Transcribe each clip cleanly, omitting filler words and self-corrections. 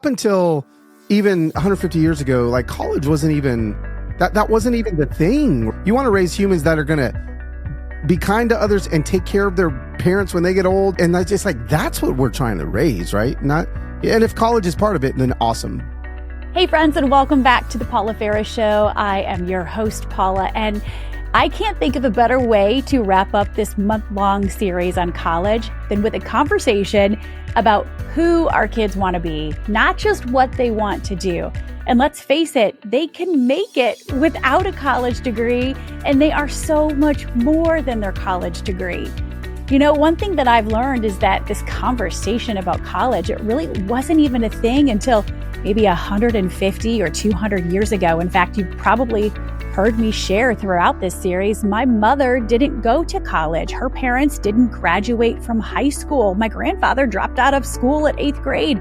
up until even 150 years ago, like college wasn't even, that wasn't even the thing. You want to raise humans that are going to be kind to others and take care of their parents when they get old. And that's just like, that's what we're trying to raise, right? And if college is part of it, then awesome. Hey friends, and welcome back to the Paula Ferris Show. I am your host, Paula, and I can't think of a better way to wrap up this month-long series on college than with a conversation about who our kids want to be, not just what they want to do. And let's face it, they can make it without a college degree, and they are so much more than their college degree. You know, one thing that I've learned is that this conversation about college, it really wasn't even a thing until maybe 150 or 200 years ago. In fact, you've probably heard me share throughout this series, my mother didn't go to college. Her parents didn't graduate from high school. My grandfather dropped out of school at 8th grade.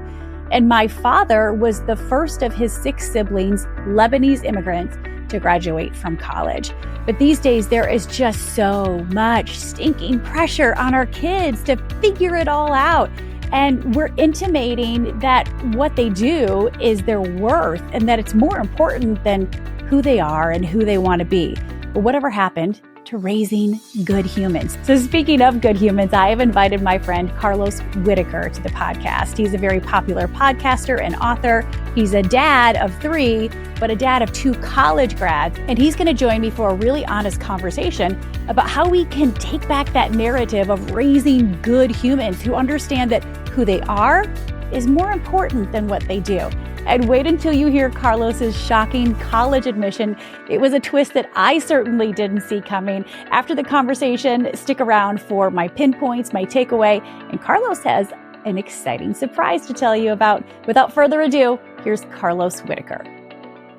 And my father was the first of his 6 siblings, Lebanese immigrants, to graduate from college. But these days, there is just so much stinking pressure on our kids to figure it all out. And we're intimating that what they do is their worth and that it's more important than who they are and who they want to be. But whatever happened to raising good humans? So speaking of good humans, I have invited my friend Carlos Whittaker to the podcast. He's a very popular podcaster and author. He's a dad of 3, but a dad of 2 college grads. And he's going to join me for a really honest conversation about how we can take back that narrative of raising good humans who understand that who they are is more important than what they do. And wait until you hear Carlos's shocking college admission. It was a twist that I certainly didn't see coming. After the conversation, stick around for my pinpoints, my takeaway, and Carlos has an exciting surprise to tell you about. Without further ado, here's Carlos Whittaker.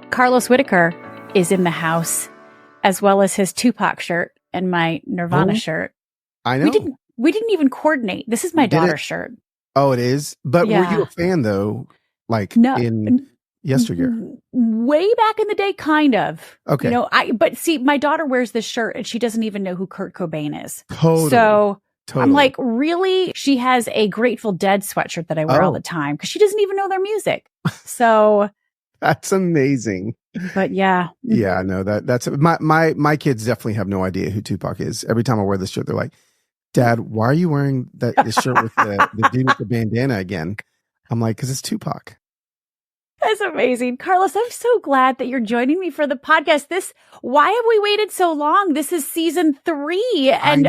Carlos Whittaker is in the house, as well as his Tupac shirt and my Nirvana shirt. I know. We didn't even coordinate. This is my daughter's shirt. Oh, it is? But Yeah. Were you a fan though? Like No, in yesteryear? Way back in the day, kind of. Okay. You know, but see, my daughter wears this shirt and she doesn't even know who Kurt Cobain is. Totally. So Totally. I'm like, really? She has a Grateful Dead sweatshirt that I wear all the time because she doesn't even know their music. So that's amazing. But yeah. Yeah, no, that's my kids definitely have no idea who Tupac is. Every time I wear this shirt, they're like, Dad, why are you wearing this shirt with the dude with the bandana again? I'm like, because it's Tupac. That's amazing. Carlos, I'm so glad that you're joining me for the podcast. Why have we waited so long? This is season 3. And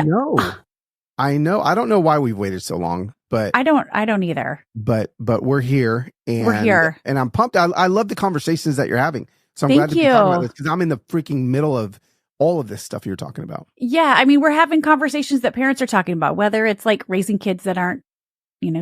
I know. I don't know why we've waited so long, but I don't either. But we're here. And we're here. And I'm pumped. I love the conversations that you're having. So I'm glad to be talking about this because I'm in the freaking middle of all of this stuff you're talking about. Yeah. I mean, we're having conversations that parents are talking about, whether it's like raising kids that aren't,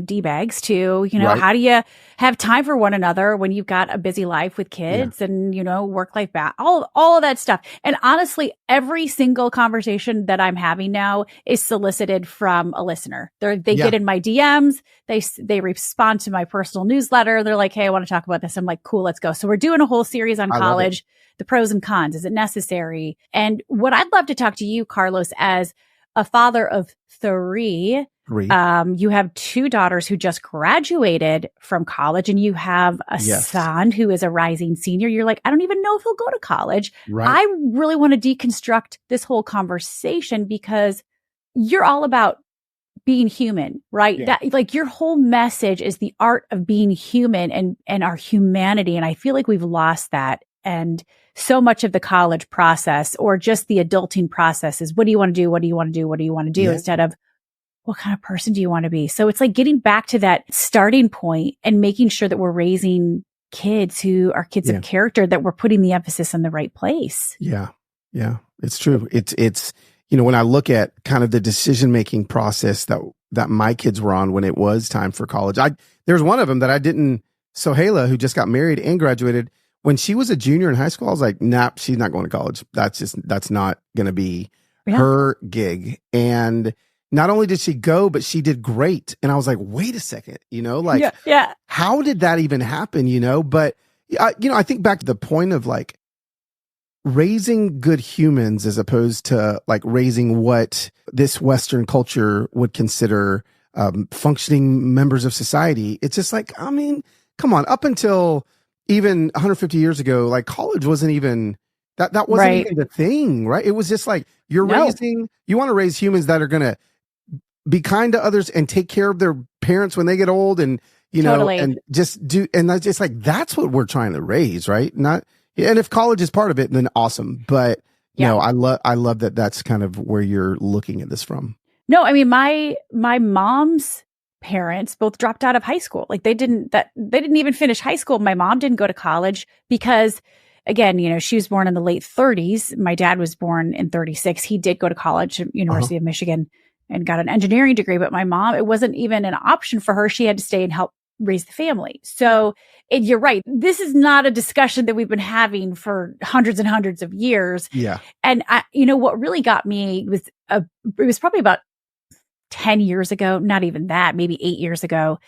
D-bags to, Right. How do you have time for one another when you've got a busy life with kids and, work-life balance, all of that stuff. And honestly, every single conversation that I'm having now is solicited from a listener. They get in my DMs. They respond to my personal newsletter. They're like, hey, I want to talk about this. I'm like, cool, let's go. So we're doing a whole series on college, the pros and cons. Is it necessary? And what I'd love to talk to you, Carlos, as a father of 3, you have 2 daughters who just graduated from college, and you have a son who is a rising senior. You're like, I don't even know if he'll go to college. Right. I really want to deconstruct this whole conversation because you're all about being human, right? Yeah. That, like, your whole message is the art of being human and our humanity. And I feel like we've lost that. And so much of the college process or just the adulting process is, what do you want to do? What do you want to do? What do you want to do? Instead of, what kind of person do you want to be? So it's like getting back to that starting point and making sure that we're raising kids who are kids of character, that we're putting the emphasis in the right place. Yeah. Yeah. It's true. It's, when I look at kind of the decision-making process that my kids were on when it was time for college, there's one of them that I didn't, Sohaila, who just got married and graduated. When she was a junior in high school, I was like, nah, she's not going to college. That's not going to be her gig. And not only did she go, but she did great. And I was like, wait a second, how did that even happen? But, I think back to the point of like raising good humans as opposed to like raising what this Western culture would consider functioning members of society. It's just like, come on, up until even 150 years ago, like college wasn't even that wasn't Right. even the thing, right? It was just like you want to raise humans that are going to be kind to others and take care of their parents when they get old, and Totally. and just do, and that's just like, that's what we're trying to raise, right? Not, and if college is part of it, then awesome. But I love that that's kind of where you're looking at this from. No, I mean, my mom's parents both dropped out of high school. Like they didn't even finish high school. My mom didn't go to college because, again, she was born in the late 30s. My dad was born in 36. He did go to college at University of Michigan and got an engineering degree. But my mom, it wasn't even an option for her. She had to stay and help raise the family. So you're right. This is not a discussion that we've been having for hundreds and hundreds of years. Yeah. And what really got me was it was probably about 10 years ago, not even that, maybe 8 years ago.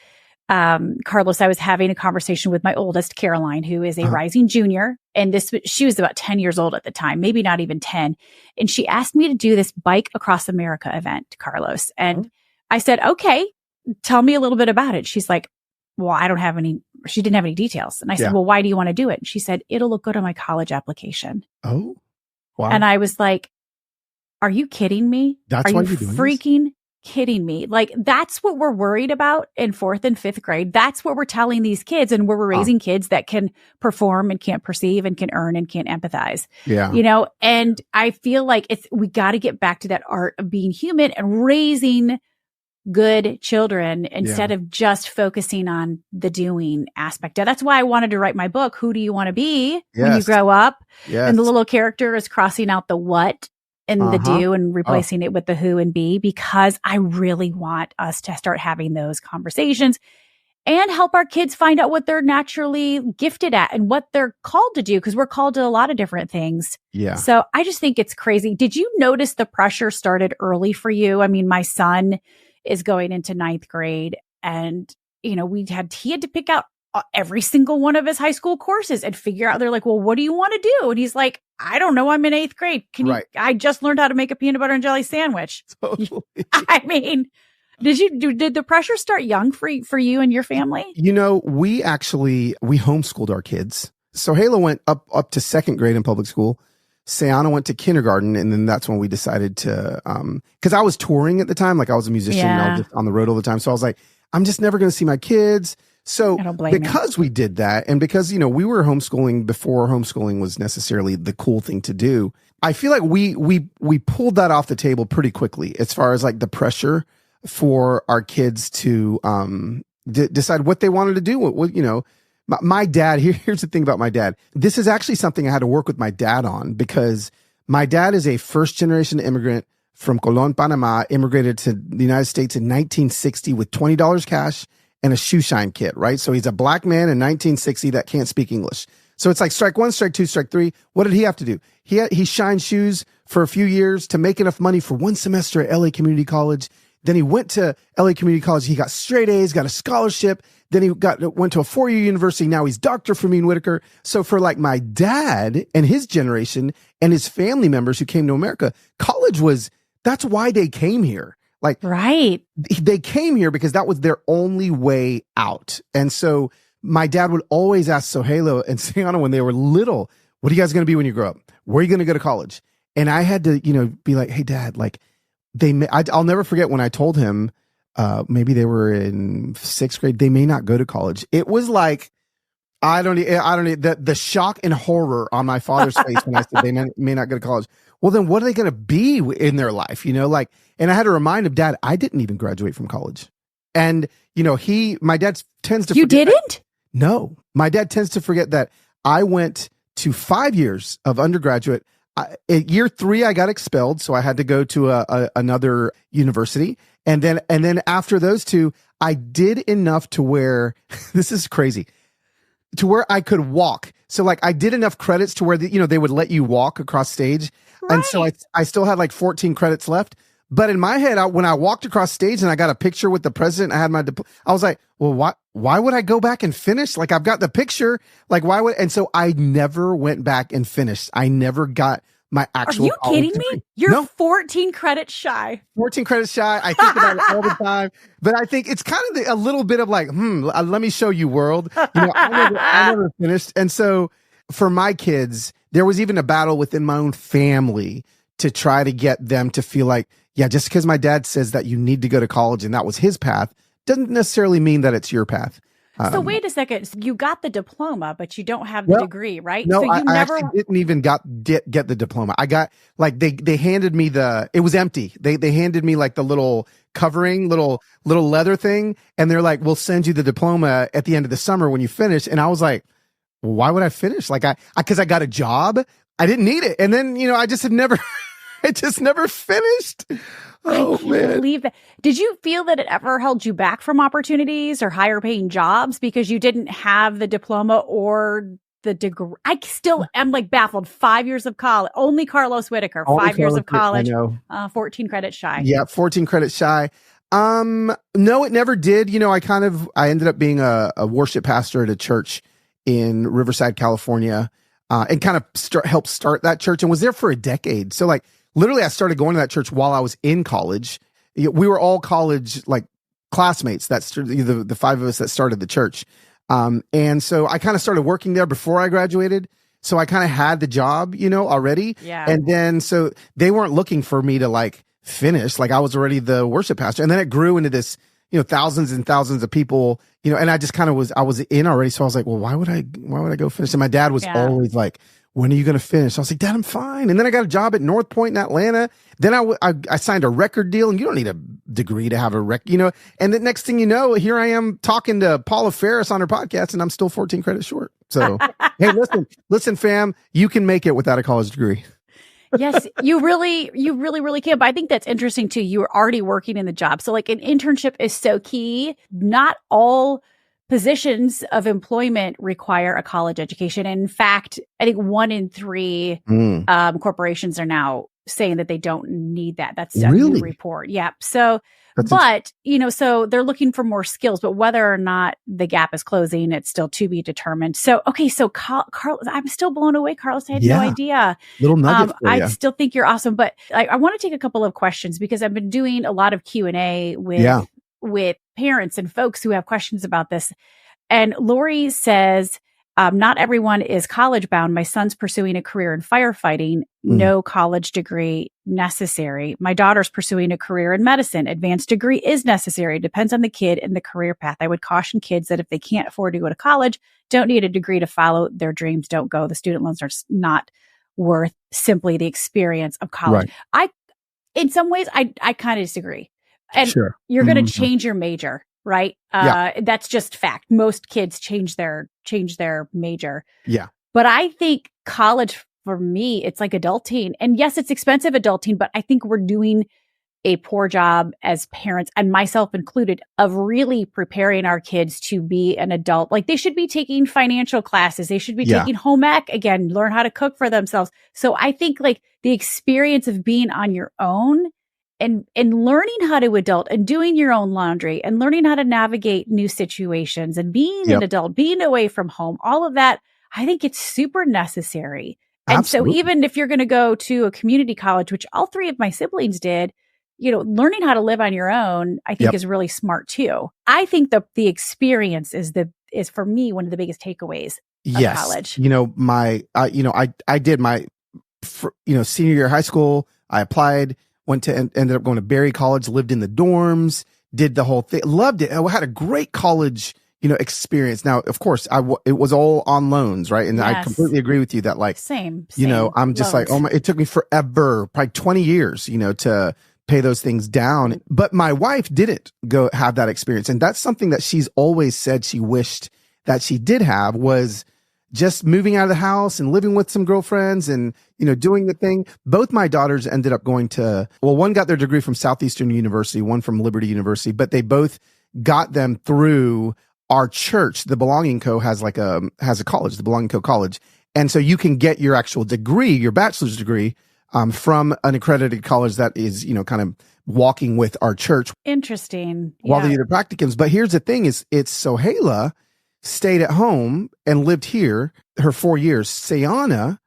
Carlos, I was having a conversation with my oldest, Caroline, who is a rising junior. And she was about 10 years old at the time, maybe not even 10. And she asked me to do this Bike Across America event, Carlos. And I said, okay, tell me a little bit about it. She's like, well, she didn't have any details. And I said, well, why do you want to do it? And she said, it'll look good on my college application. Oh, wow. And I was like, are you kidding me? That's why you're doing freaking kidding me? Like, that's what we're worried about in 4th and 5th grade. That's what we're telling these kids. And we're raising kids that can perform and can't perceive and can earn and can't empathize. Yeah. And I feel like we got to get back to that art of being human and raising good children instead of just focusing on the doing aspect. That's why I wanted to write my book, Who Do You Want to Be When You Grow Up? Yes. And the little character is crossing out the what and the do and replacing it with the who and be, because I really want us to start having those conversations and help our kids find out what they're naturally gifted at and what they're called to do, because we're called to a lot of different things. Yeah. So I just think it's crazy. Did you notice the pressure started early for you? I mean, my son is going into 9th grade, and he had to pick out every single one of his high school courses and figure out. They're like, well, what do you want to do? And he's like, I don't know. I'm in 8th grade. I just learned how to make a peanut butter and jelly sandwich. Totally. I mean, did the pressure start young for you and your family? We homeschooled our kids. So Halo went up to 2nd grade in public school. Sayana went to kindergarten, and then that's when we decided to, because I was touring at the time, like I was a musician, and I was just on the road all the time. So I was like, I'm just never going to see my kids. So because we did that, and because, we were homeschooling before homeschooling was necessarily the cool thing to do, I feel like we pulled that off the table pretty quickly as far as like the pressure for our kids to decide what they wanted to do. My dad, here's the thing about my dad. This is actually something I had to work with my dad on, because my dad is a first-generation immigrant from Colón, Panama, immigrated to the United States in 1960 with $20 cash and a shoe shine kit, right? So he's a black man in 1960 that can't speak English. So it's like strike 1, strike 2, strike 3. What did he have to do? He shined shoes for a few years to make enough money for 1 semester at LA Community College. Then he went to LA Community College. He got straight A's, got a scholarship. Then he went to a 4-year university. Now he's Dr. for me in Whittaker. So for like my dad and his generation and his family members who came to America, college that's why they came here. Like, right. They came here because that was their only way out. And so my dad would always ask Sohelo and Sayana when they were little, what are you guys going to be when you grow up? Where are you going to go to college? And I had to, be like, hey, Dad, like I'll never forget when I told him, maybe they were in 6th grade, they may not go to college. It was like, the shock and horror on my father's face when I said they may not go to college. Well, then what are they going to be in their life? And I had to remind him, Dad, I didn't even graduate from college. And, my dad tends to You forget didn't? That. No, my dad tends to forget that I went to 5 years of undergraduate. At year 3, I got expelled. So I had to go to another university. And then after those 2, I did enough to where, this is crazy, to where I could walk. So like I did enough credits to where, they would let you walk across stage. Right. And so I still had like 14 credits left. But in my head, when I walked across stage and I got a picture with the president, I had I was like, well, why would I go back and finish? Like I've got the picture, like why would, and so I never went back and finished. I never got my Are actual you college kidding degree. me? You're No, 14 credits shy. 14 credits shy. I think about it all the time, but I think it's kind of a little bit of like, let me show you world. I never finished. And so for my kids, there was even a battle within my own family to try to get them to feel like, yeah, just because my dad says that you need to go to college and that was his path, doesn't necessarily mean that it's your path. So wait a second. You got the diploma, but you don't have the Well, degree, right? No, So you I never actually didn't even get the diploma. I got like they handed me it was empty. They handed me like the little covering, little leather thing, and they're like, "We'll send you the diploma at the end of the summer when you finish." And I was like, well, "Why would I finish? Like because I got a job. I didn't need it." And then I just had never, I just never finished. Oh I can't man. believe that. Did you feel that it ever held you back from opportunities or higher paying jobs because you didn't have the diploma or the degree? I still am like baffled. 5 years of college, only Carlos Whittaker, Only 5 years of college, I know. 14 credits shy. Yeah, 14 credits shy. No, it never did. I ended up being a worship pastor at a church in Riverside, California, and kind of helped start that church and was there for a decade. So like literally I started going to that church while I was in college. We were all college like classmates. That's the five of us that started the church. And so I kind of started working there before I graduated. So I kind of had the job, already. Yeah. And then, so they weren't looking for me to like finish. Like I was already the worship pastor. And then it grew into this, thousands and thousands of people, and I just kind of I was in already. So I was like, well, why would I go finish? And my dad was always like, when are you going to finish? I was like, Dad, I'm fine. And then I got a job at North Point in Atlanta. Then I signed a record deal, and you don't need a degree to have a record, and the next thing you know, here I am talking to Paula Ferris on her podcast, and I'm still 14 credits short. So, hey, listen, fam, you can make it without a college degree. Yes, you really can. But I think that's interesting too. You were already working in the job. So like an internship is so key. Not all positions of employment require a college education. And in fact, I think 1 in 3 corporations are now saying that they don't need that. That's a new report. Yeah. So, so they're looking for more skills, but whether or not the gap is closing, it's still to be determined. So, okay. So Carlos, I'm still blown away. Carlos, I had no idea. Little nugget for you. I still think you're awesome, but I want to take a couple of questions because I've been doing a lot of Q&A with parents and folks who have questions about this. And Lori says, not everyone is college bound. My son's pursuing a career in firefighting. No college degree necessary. My daughter's pursuing a career in medicine. Advanced degree is necessary. Depends on the kid and the career path. I would caution kids that if they can't afford to go to college, don't need a degree to follow their dreams. Don't go. The student loans are not worth simply the experience of college. Right. In some ways, I kind of disagree. And you're going to change your major, right? That's just fact. Most kids change their major. Yeah. But I think college for me, it's like adulting. And yes, it's expensive adulting, but I think we're doing a poor job as parents, and myself included, of really preparing our kids to be an adult. Like they should be taking financial classes. They should be taking home ec again, learn how to cook for themselves. So I think like the experience of being on your own and learning how to adult and doing your own laundry and learning how to navigate new situations and being an adult, being away from home, all of that, I think it's super necessary. And so even if you're going to go to a community college, which all 3 of my siblings did, learning how to live on your own, I think is really smart too. I think the experience is for me one of the biggest takeaways of college. I did my senior year of high school. I applied, ended up going to Berry College, lived in the dorms, did the whole thing, loved it. I had a great college experience. Now, of course, it was all on loans, right? And I completely agree with you that like, same I'm just loans. like, it took me forever, probably 20 years, to pay those things down. But my wife didn't go have that experience. And that's something that she's always said she wished that she did have, was just moving out of the house and living with some girlfriends and, doing the thing. Both my daughters ended up going to, one got their degree from Southeastern University, one from Liberty University, but they both got them through our church. The Belonging Co. has a college, the Belonging Co. College. And so you can get your actual degree, your bachelor's degree, from an accredited college that is, kind of walking with our church. Interesting. While they do the practicums. But here's the thing it's Sohaila stayed at home and lived here her 4 years. Sayana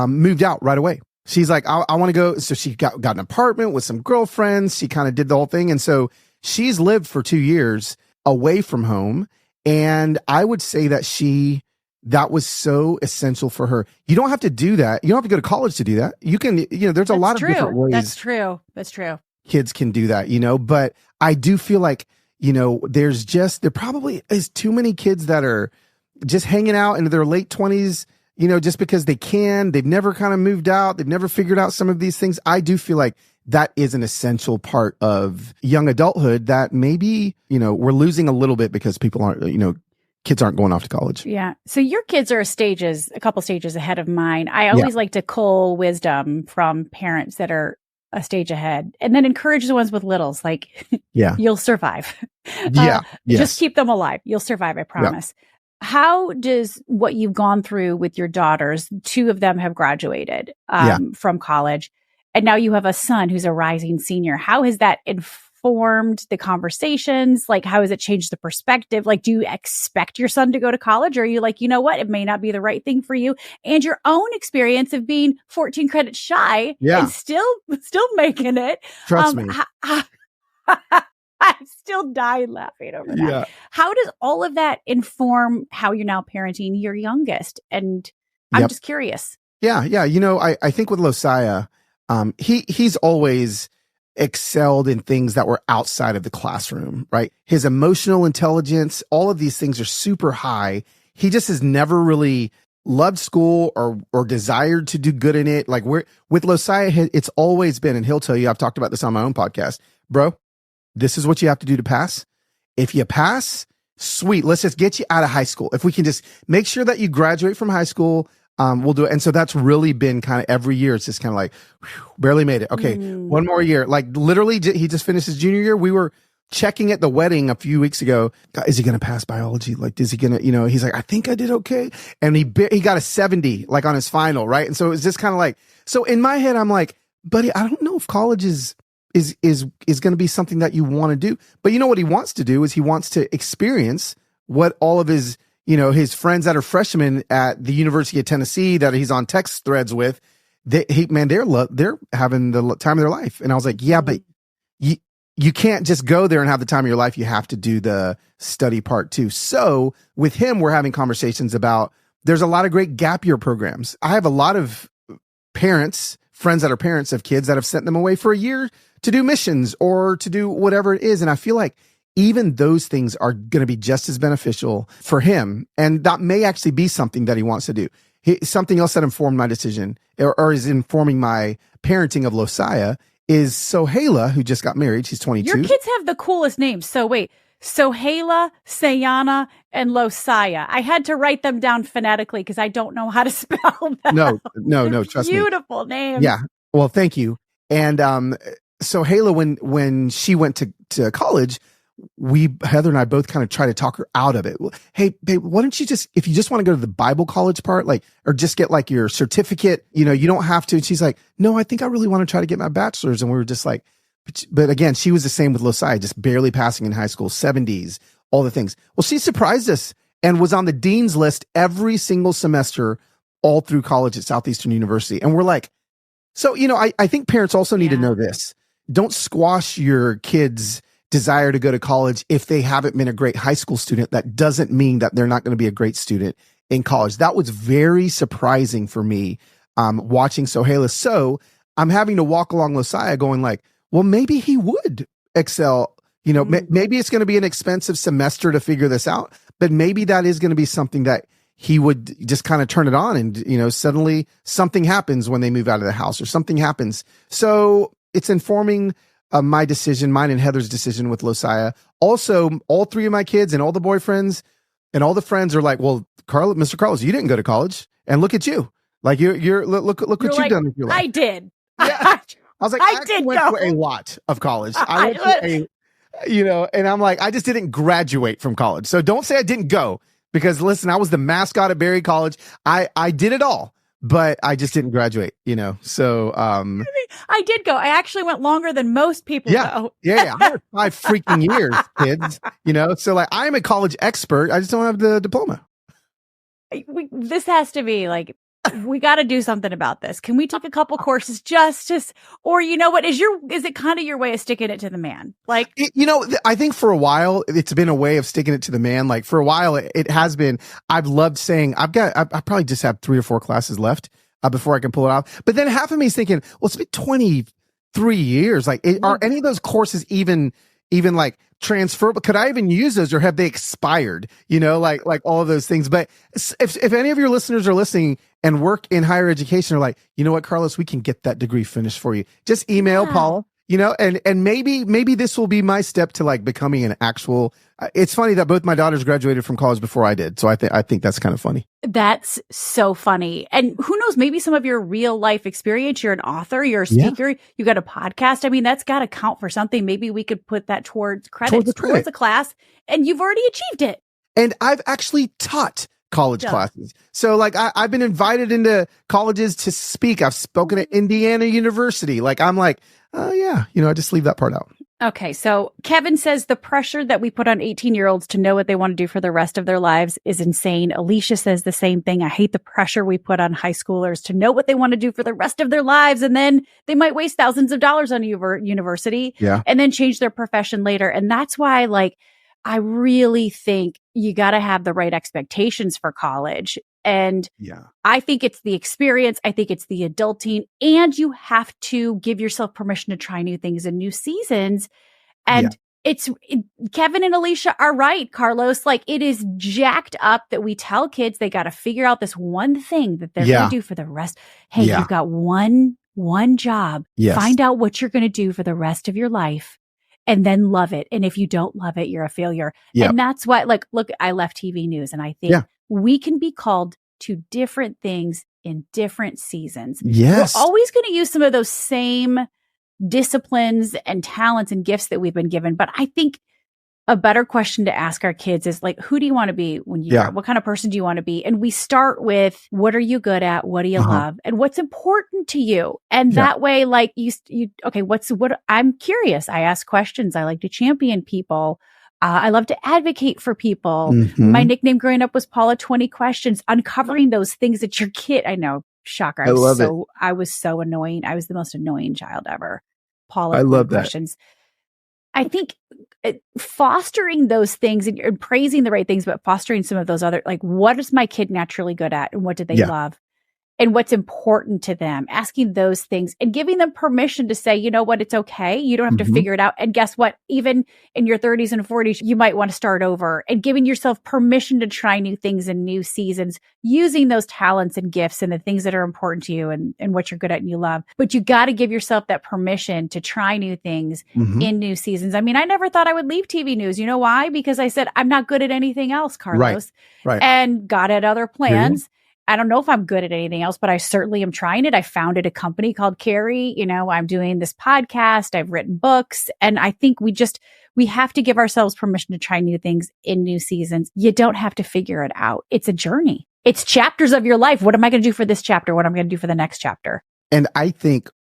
moved out right away. She's like, I want to go. So she got an apartment with some girlfriends. She kind of did the whole thing. And so she's lived for 2 years away from home. And I would say that was so essential for her. You don't have to do that. You don't have to go to college to do that. You can, there's a lot of different ways. That's true. Kids can do that, but I do feel like, there probably is too many kids that are just hanging out in their late 20s, just because they can. They've never kind of moved out. They've never figured out some of these things. I do feel like that is an essential part of young adulthood that maybe, we're losing a little bit because people aren't, kids aren't going off to college. Yeah. So your kids are a couple stages ahead of mine. I always like to cull wisdom from parents that are a stage ahead and then encourage the ones with littles, like, you'll survive. Just keep them alive. You'll survive. I promise. Yeah. How does what you've gone through with your daughters, 2 of them have graduated from college, and now you have a son who's a rising senior. How has that informed the conversations? Like, how has it changed the perspective? Like, do you expect your son to go to college? Or are you like, you know what? It may not be the right thing for you. And your own experience of being 14 credits shy and still making it. Trust me. I'm still dying laughing over that. Yeah. How does all of that inform how you're now parenting your youngest? And I'm just curious. Yeah. I think with Losiah, he's always excelled in things that were outside of the classroom, right? His emotional intelligence, all of these things are super high. He just has never really loved school or desired to do good in it. Like with Losiah, it's always been, and he'll tell you, I've talked about this on my own podcast, bro, this is what you have to do to pass. If you pass, sweet. Let's just get you out of high school. If we can just make sure that you graduate from high school, we'll do it. And so that's really been kind of every year. It's just kind of like, barely made it. Okay. One more year. Like literally he just finished his junior year. We were checking at the wedding a few weeks ago. Is he going to pass biology? Like, is he going to, he's like, I think I did okay. And he got a 70, like on his final. Right. And so it was just kind of like, so in my head, I'm like, buddy, I don't know if college is going to be something that you want to do. But you know what he wants to do is he wants to experience what all of his, his friends that are freshmen at the University of Tennessee that he's on text threads with, they're having the time of their life. And I was like, yeah, but you can't just go there and have the time of your life. You have to do the study part too. So with him, we're having conversations about, there's a lot of great gap year programs. I have a lot of friends that are parents of kids that have sent them away for a year to do missions or to do whatever it is. And I feel like even those things are going to be just as beneficial for him. And that may actually be something that he wants to do. Something else that informed my decision or is informing my parenting of Losiah is Sohaila, who just got married. She's 22. Your kids have the coolest names. So wait, Sohaila, Sayana, and Losiah. I had to write them down phonetically because I don't know how to spell them. No, trust me. Beautiful names. Yeah. Well, thank you. And Sohaila, when she went to college, Heather and I both kind of try to talk her out of it. Hey, babe, why don't you if you just want to go to the Bible college part, or just get like your certificate, you don't have to. And she's like, no, I think I really want to try to get my bachelor's. And we were just like, but again, she was the same with Losiah, just barely passing in high school, 70s, all the things. Well, she surprised us and was on the dean's list every single semester all through college at Southeastern University. And we're like, so, I think parents also need to know this. Don't squash your kids' desire to go to college if they haven't been a great high school student. That doesn't mean that they're not going to be a great student in college. That was very surprising for me, watching Sohaila. So I'm having to walk along Losiah going like, well, maybe he would excel. Maybe it's going to be an expensive semester to figure this out, but maybe that is going to be something that he would just kind of turn it on and, suddenly something happens when they move out of the house or something happens. So it's informing my decision, mine and Heather's decision with Losiah. Also, all 3 of my kids and all the boyfriends and all the friends are like, well, Mr. Carlos, you didn't go to college and look at you. Like look what you've done with your life. I did. Yeah. I was like, I went to a lot of college. I went to and I'm like, I just didn't graduate from college. So don't say I didn't go because listen, I was the mascot at Berry College. I did it all. But I just didn't graduate, so. I did go. I actually went longer than most people go. Yeah. I had 5 freaking years, kids, so like I'm a college expert. I just don't have the diploma. This has to be like we got to do something about this. Can we take a couple courses or you know what, is it kind of your way of sticking it to the man? Like, I think for a while it's been a way of sticking it to the man. Like for a while it has been. I've loved saying I probably just have 3 or 4 classes left before I can pull it off. But then half of me is thinking, well, it's been 23 years. Like, are any of those courses even like transferable? Could I even use those, or have they expired? Like all of those things. But if any of your listeners are listening and work in higher education, are like, you know what, Carlos, we can get that degree finished for you. Just email Paul, and maybe this will be my step to like becoming an actual. It's funny that both my daughters graduated from college before I did. So I think that's kind of funny. That's so funny. And who knows, maybe some of your real life experience, you're an author, you're a speaker, you got a podcast. I mean, that's got to count for something. Maybe we could put that towards credits, towards a class, and you've already achieved it. And I've actually taught college classes. So like I've been invited into colleges to speak. I've spoken at Indiana University. Like I'm like, I just leave that part out. Okay, so Kevin says the pressure that we put on 18-year-olds to know what they want to do for the rest of their lives is insane. Alicia says the same thing. I hate the pressure we put on high schoolers to know what they want to do for the rest of their lives, and then they might waste thousands of dollars on a university and then change their profession later. And that's why, like, I really think you got to have the right expectations for college. And I think it's the experience. I think it's the adulting, and you have to give yourself permission to try new things and new seasons. And Kevin and Alicia are right, Carlos. Like, it is jacked up that we tell kids they got to figure out this one thing that they're going to do for the rest. Hey, you've got one job. Yes. Find out what you're going to do for the rest of your life, and then love it. And if you don't love it, you're a failure. Yep. And that's why, like, look, I left TV news, and I think we can be called to different things in different seasons. Yes. We're always going to use some of those same disciplines and talents and gifts that we've been given. But I think a better question to ask our kids is like, who do you want to be when you grow up? What kind of person do you want to be? And we start with, what are you good at? What do you love? And what's important to you? And that way, like what I'm curious. I ask questions. I like to champion people. I love to advocate for people. Mm-hmm. My nickname growing up was Paula 20 Questions, uncovering those things that your kid, I know, shocker. I was so annoying. I was the most annoying child ever. Paula 20 Questions. I think fostering those things and praising the right things, but fostering some of those other, like, what is my kid naturally good at, and what do they love? And what's important to them, asking those things and giving them permission to say, you know what, it's okay. You don't have to figure it out. And guess what? Even in your 30s and 40s, you might want to start over, and giving yourself permission to try new things and new seasons, using those talents and gifts and the things that are important to you and what you're good at and you love. But you got to give yourself that permission to try new things in new seasons. I mean, I never thought I would leave TV news. You know why? Because I said, I'm not good at anything else, Carlos. Right. And God had other plans. I don't know if I'm good at anything else, but I certainly am trying it. I founded a company called Carrie. I'm doing this podcast. I've written books. And I think we have to give ourselves permission to try new things in new seasons. You don't have to figure it out. It's a journey. It's chapters of your life. What am I going to do for this chapter? What am I going to do for the next chapter? And I think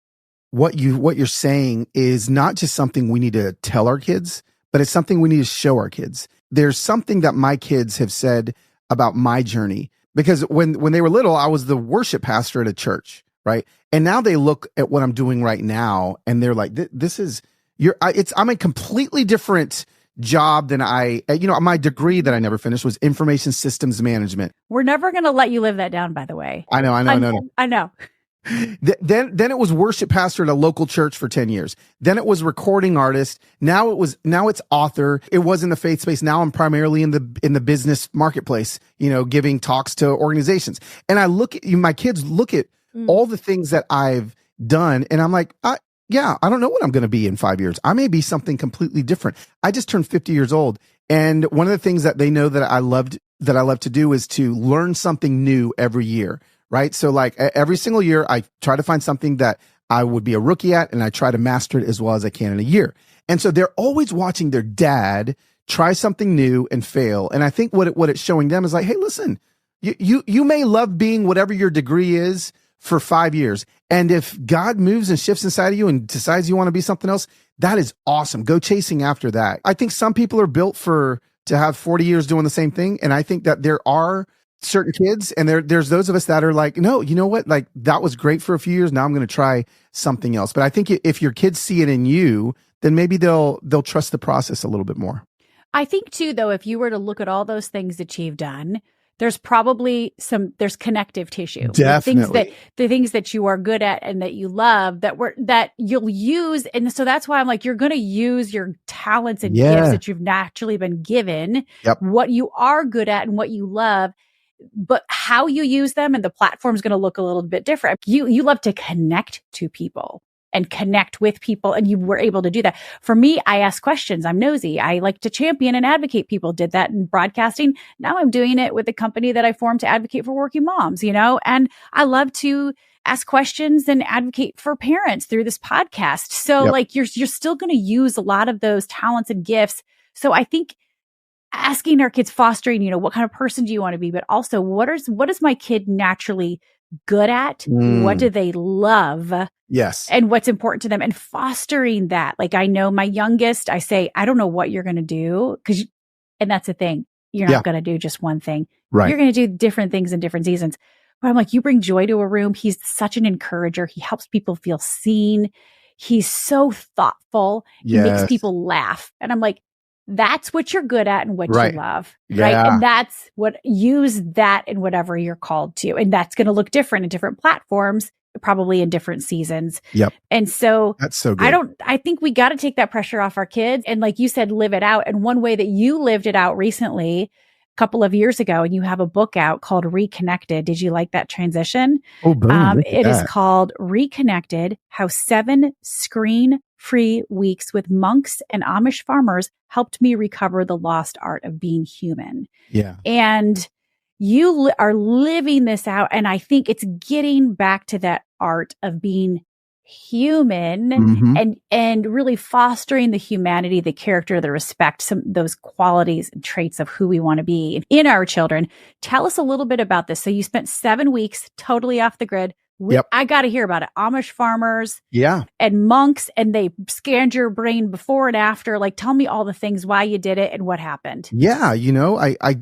what you're saying is not just something we need to tell our kids, but it's something we need to show our kids. There's something that my kids have said about my journey. Because when they were little, I was the worship pastor at a church, right? And now they look at what I'm doing right now, and they're like, I'm a completely different job than my degree that I never finished was information systems management. We're never going to let you live that down, by the way. I know. I know. Then it was worship pastor at a local church for 10 years. Then it was recording artist. Now it's author. It was in the faith space. Now I'm primarily in the business marketplace, giving talks to organizations. And I look at my kids look at all the things that I've done, and I'm like, I don't know what I'm going to be in 5 years. I may be something completely different. I just turned 50 years old. And one of the things that they know that I love to do is to learn something new every year. Right. So like every single year, I try to find something that I would be a rookie at, and I try to master it as well as I can in a year. And so they're always watching their dad try something new and fail. And I think what it's showing them is like, hey, listen, you may love being whatever your degree is for 5 years. And if God moves and shifts inside of you and decides you want to be something else, that is awesome. Go chasing after that. I think some people are built to have 40 years doing the same thing. And I think that there are certain kids, and there's those of us that are like, no, you know what? Like, that was great for a few years. Now I'm going to try something else. But I think if your kids see it in you, then maybe they'll trust the process a little bit more. I think too, though, if you were to look at all those things that you've done, there's probably there's connective tissue. Definitely. The things that you are good at and that you love that you'll use. And so that's why I'm like, you're going to use your talents and gifts that you've naturally been given, what you are good at and what you love, but how you use them and the platform is going to look a little bit different. You love to connect to people and connect with people. And you were able to do that. For me, I ask questions. I'm nosy. I like to champion and advocate people. Did that in broadcasting. Now I'm doing it with the company that I formed to advocate for working moms, and I love to ask questions and advocate for parents through this podcast. So like you're still going to use a lot of those talents and gifts. So I think asking our kids, fostering, what kind of person do you want to be? But also what is my kid naturally good at? What do they love? Yes. And what's important to them, and fostering that. Like, I know my youngest, I say, I don't know what you're going to do. And that's the thing. You're not going to do just one thing. Right. You're going to do different things in different seasons. But I'm like, you bring joy to a room. He's such an encourager. He helps people feel seen. He's so thoughtful. He makes people laugh. And I'm like, that's what you're good at and what you love. Right. And that's use that in whatever you're called to. And that's going to look different in different platforms, probably in different seasons. Yep. And so that's so good. I think we got to take that pressure off our kids. And like you said, live it out. And one way that you lived it out recently, a couple of years ago, and you have a book out called Reconnected. Did you like that transition? Oh, boom. It is called Reconnected: How 7 Screen-Free Weeks with Monks and Amish Farmers Helped Me Recover the Lost Art of Being Human. Yeah. And you are living this out. And I think it's getting back to that art of being human and really fostering the humanity, the character, the respect, those qualities and traits of who we want to be in our children. Tell us a little bit about this. So you spent 7 weeks totally off the grid. I got to hear about it. Amish farmers and monks, and they scanned your brain before and after. Like, tell me all the things, why you did it and what happened. Yeah.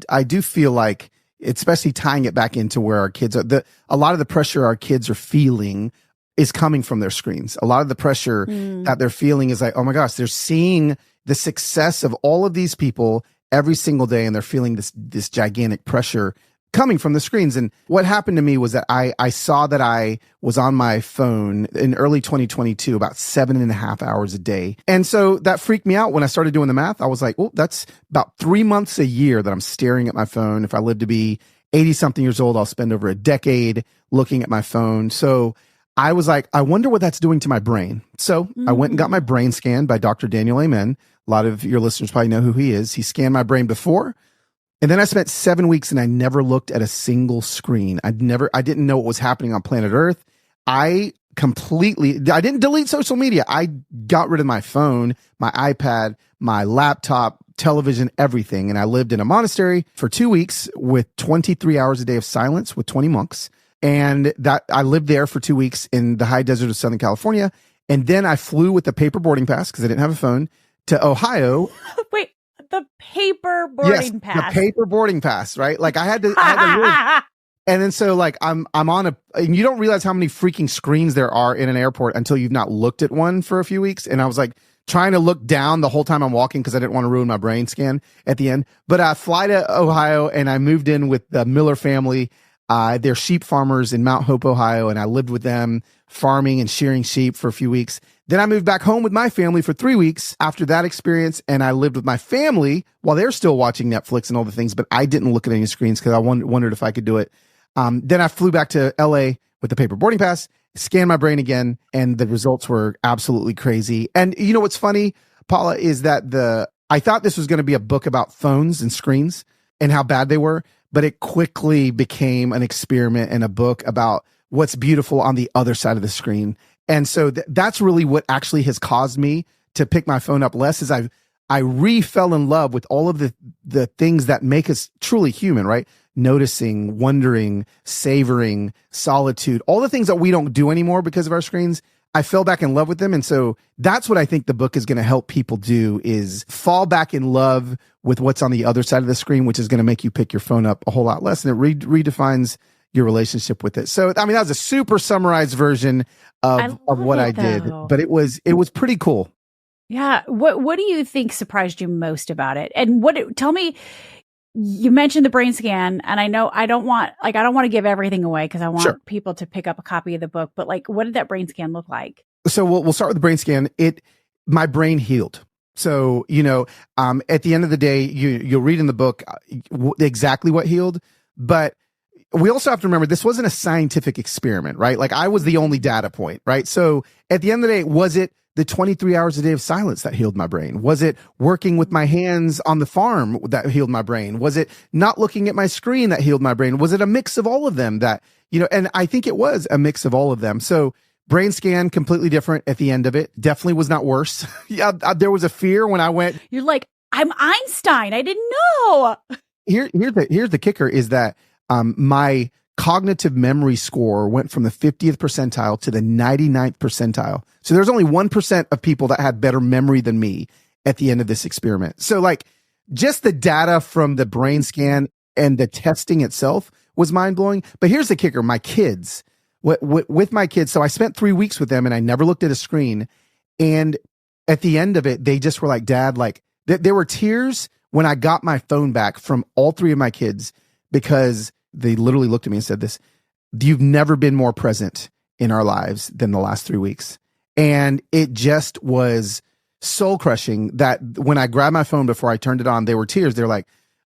I do feel like, especially tying it back into where our kids are, a lot of the pressure our kids are feeling is coming from their screens. A lot of the pressure that they're feeling is like, oh my gosh, they're seeing the success of all of these people every single day, and they're feeling this gigantic pressure coming from the screens. And what happened to me was that I saw that I was on my phone in early 2022 about 7.5 hours a day. And so that freaked me out when I started doing the math. I was like, well, that's about 3 months a year that I'm staring at my phone. If I live to be 80 something years old, I'll spend over a decade looking at my phone. So I was like, I wonder what that's doing to my brain. So I went and got my brain scanned by Dr. Daniel Amen. A lot of your listeners probably know who he is. He scanned my brain before. And then I spent 7 weeks and I never looked at a single screen. I didn't know what was happening on planet Earth. I didn't delete social media. I got rid of my phone, my iPad, my laptop, television, everything. And I lived in a monastery for 2 weeks with 23 hours a day of silence with 20 monks. And that I lived there for 2 weeks in the high desert of Southern California. And then I flew with the paper boarding pass, because I didn't have a phone, to Ohio. Wait, the paper boarding pass. The paper boarding pass, right? Like I had to live. And then so like I'm on and you don't realize how many freaking screens there are in an airport until you've not looked at one for a few weeks. And I was like trying to look down the whole time I'm walking, because I didn't want to ruin my brain scan at the end. But I fly to Ohio, and I moved in with the Miller family. They're sheep farmers in Mount Hope, Ohio, and I lived with them farming and shearing sheep for a few weeks. Then I moved back home with my family for 3 weeks after that experience, and I lived with my family while they're still watching Netflix and all the things, but I didn't look at any screens because I wondered if I could do it. Then I flew back to LA with the paper boarding pass, scanned my brain again, and the results were absolutely crazy. And you know what's funny, Paula, is that I thought this was going to be a book about phones and screens and how bad they were, but it quickly became an experiment and a book about what's beautiful on the other side of the screen. And so that's really what actually has caused me to pick my phone up less, is I fell in love with all of the things that make us truly human, right? Noticing, wondering, savoring, solitude, all the things that we don't do anymore because of our screens. I fell back in love with them. And so that's what I think the book is going to help people do, is fall back in love with what's on the other side of the screen, which is going to make you pick your phone up a whole lot less. And it redefines your relationship with it. So, I mean, that was a super summarized version of what I did, but it was pretty cool. Yeah. What do you think surprised you most about it? And tell me, you mentioned the brain scan, and I know I don't want to give everything away because I want people to pick up a copy of the book, but like, what did that brain scan look like? So we'll start with the brain scan. My brain healed. So, at the end of the day, you'll read in the book exactly what healed, but we also have to remember this wasn't a scientific experiment, right? Like, I was the only data point, right? So at the end of the day, was it the 23 hours a day of silence that healed my brain? Was it working with my hands on the farm that healed my brain? Was it not looking at my screen that healed my brain? Was it a mix of all of them that, and I think it was a mix of all of them. So brain scan, completely different at the end of it. Definitely was not worse. Yeah, there was a fear when I went. You're like, I'm Einstein. I didn't know. Here's the kicker is that my cognitive memory score went from the 50th percentile to the 99th percentile. So there's only 1% of people that had better memory than me at the end of this experiment. So like, just the data from the brain scan and the testing itself was mind blowing. But here's the kicker. My kids, with my kids. So I spent 3 weeks with them and I never looked at a screen. And at the end of it, they just were like, Dad, like there were tears when I got my phone back from all 3 of my kids, because they literally looked at me and said this: you've never been more present in our lives than the last 3 weeks. And it just was soul crushing that when I grabbed my phone before I turned it on, there were tears. They're like,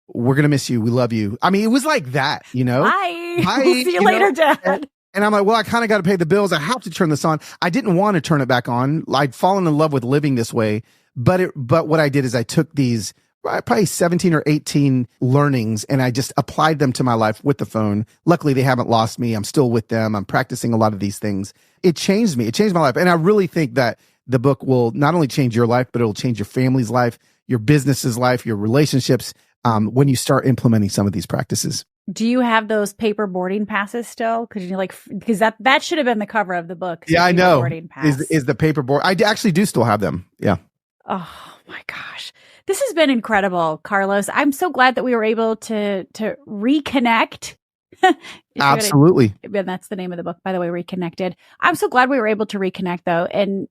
we're going to miss you. We love you. I mean, it was like that, Bye. We'll see you later, Dad. And I'm like, well, I kind of got to pay the bills. I have to turn this on. I didn't want to turn it back on. I'd fallen in love with living this way. But what I did is I took these probably 17 or 18 learnings and I just applied them to my life with the phone. Luckily, they haven't lost me. I'm still with them. I'm practicing a lot of these things. It changed me. It changed my life. And I really think that the book will not only change your life, but it'll change your family's life, your business's life, your relationships, when you start implementing some of these practices. Do you have those paper boarding passes still? Because that should have been the cover of the book. Yeah, I know. Is the paper board? I actually do still have them. Yeah. Oh my gosh. This has been incredible, Carlos. I'm so glad that we were able to reconnect. Absolutely. That's the name of the book, by the way, Reconnected. I'm so glad we were able to reconnect though. And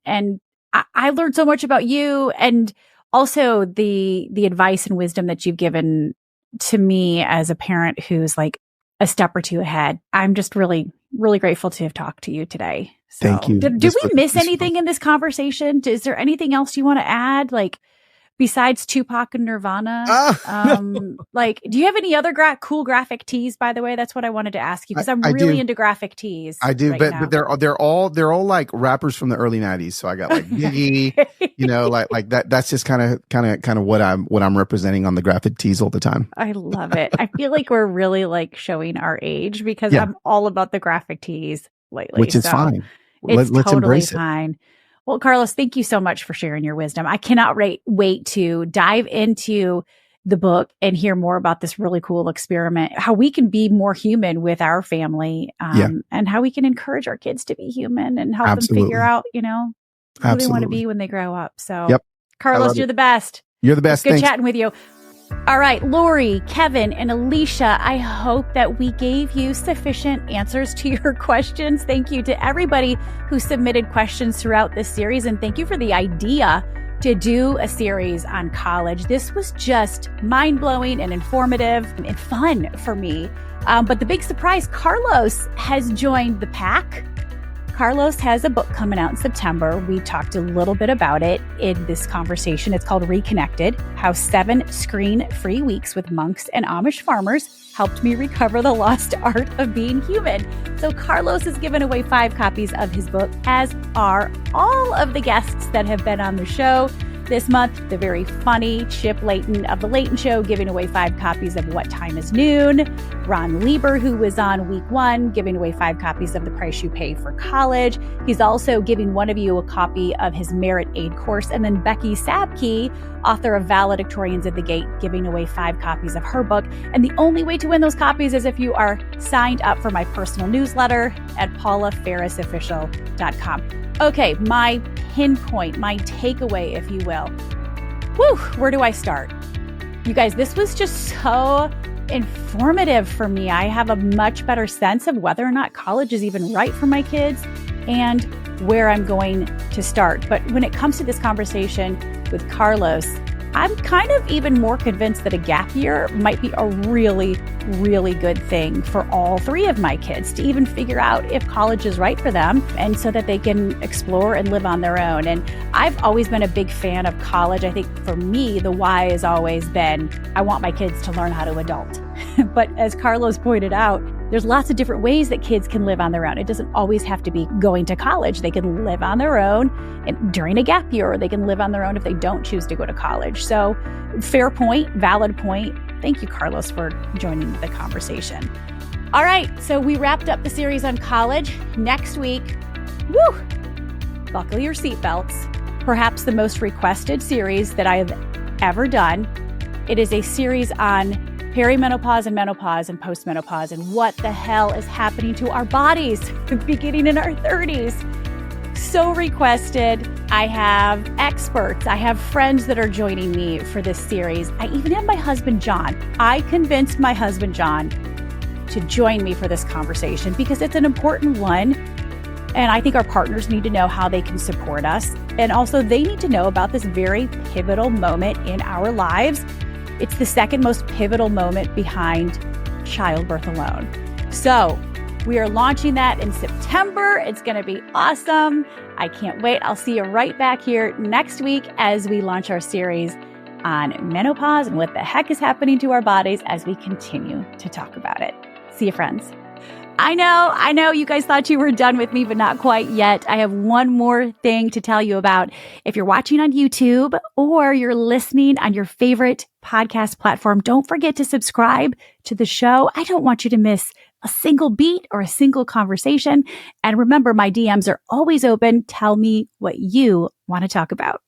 I learned so much about you, and also the advice and wisdom that you've given to me as a parent who's like a step or two ahead. I'm just really, really grateful to have talked to you today. So, thank you. Did we miss anything in this conversation? Is there anything else you want to add? Like, besides Tupac and Nirvana, like, do you have any other cool graphic tees? By the way, that's what I wanted to ask you, because I'm really into graphic tees. I do, but they're all like rappers from the early '90s. So I got like Biggie, like that. That's just kind of what I'm representing on the graphic tees all the time. I love it. I feel like we're really like showing our age, because I'm all about the graphic tees lately, which is fine. Let's totally embrace fine. It. Well, Carlos, thank you so much for sharing your wisdom. I cannot wait to dive into the book and hear more about this really cool experiment, how we can be more human with our family, and how we can encourage our kids to be human and help them figure out, who they want to be when they grow up. So, Carlos, you're the best. You're the best. It's good chatting with you. All right, Lori, Kevin, and Alicia, I hope that we gave you sufficient answers to your questions. Thank you to everybody who submitted questions throughout this series, and thank you for the idea to do a series on college. This was just mind-blowing and informative and fun for me. But the big surprise, Carlos has joined the pack. Carlos has a book coming out in September. We talked a little bit about it in this conversation. It's called Reconnected: How 7 Screen-Free Weeks with Monks and Amish Farmers Helped Me Recover the Lost Art of Being Human. So Carlos has given away 5 copies of his book, as are all of the guests that have been on the show. This month, the very funny Chip Layton of The Layton Show giving away 5 copies of What Time Is Noon. Ron Lieber, who was on week 1, giving away 5 copies of The Price You Pay for College. He's also giving one of you a copy of his Merit Aid course. And then Becky Sabke, author of Valedictorians at the Gate, giving away 5 copies of her book. And the only way to win those copies is if you are signed up for my personal newsletter at paulaferrisofficial.com. Okay, my pinpoint, my takeaway, if you will. Whew, where do I start? You guys, this was just so informative for me. I have a much better sense of whether or not college is even right for my kids and where I'm going to start. But when it comes to this conversation with Carlos, I'm kind of even more convinced that a gap year might be a really, really good thing for all 3 of my kids to even figure out if college is right for them and so that they can explore and live on their own. And I've always been a big fan of college. I think for me, the why has always been, I want my kids to learn how to adult. But as Carlos pointed out, there's lots of different ways that kids can live on their own. It doesn't always have to be going to college. They can live on their own during a gap year, or they can live on their own if they don't choose to go to college. So fair point, valid point. Thank you, Carlos, for joining the conversation. All right, so we wrapped up the series on college. Next week, buckle your seatbelts. Perhaps the most requested series that I have ever done. It is a series on perimenopause and menopause and postmenopause and what the hell is happening to our bodies beginning in our 30s. So requested. I have experts. I have friends that are joining me for this series. I even have my husband, John. I convinced my husband, John, to join me for this conversation because it's an important one. And I think our partners need to know how they can support us. And also they need to know about this very pivotal moment in our lives. It's the second most pivotal moment behind childbirth alone. So we are launching that in September. It's going to be awesome. I can't wait. I'll see you right back here next week as we launch our series on menopause and what the heck is happening to our bodies as we continue to talk about it. See you, friends. I know you guys thought you were done with me, but not quite yet. I have one more thing to tell you about. If you're watching on YouTube or you're listening on your favorite podcast platform, don't forget to subscribe to the show. I don't want you to miss a single beat or a single conversation. And remember, my DMs are always open. Tell me what you want to talk about.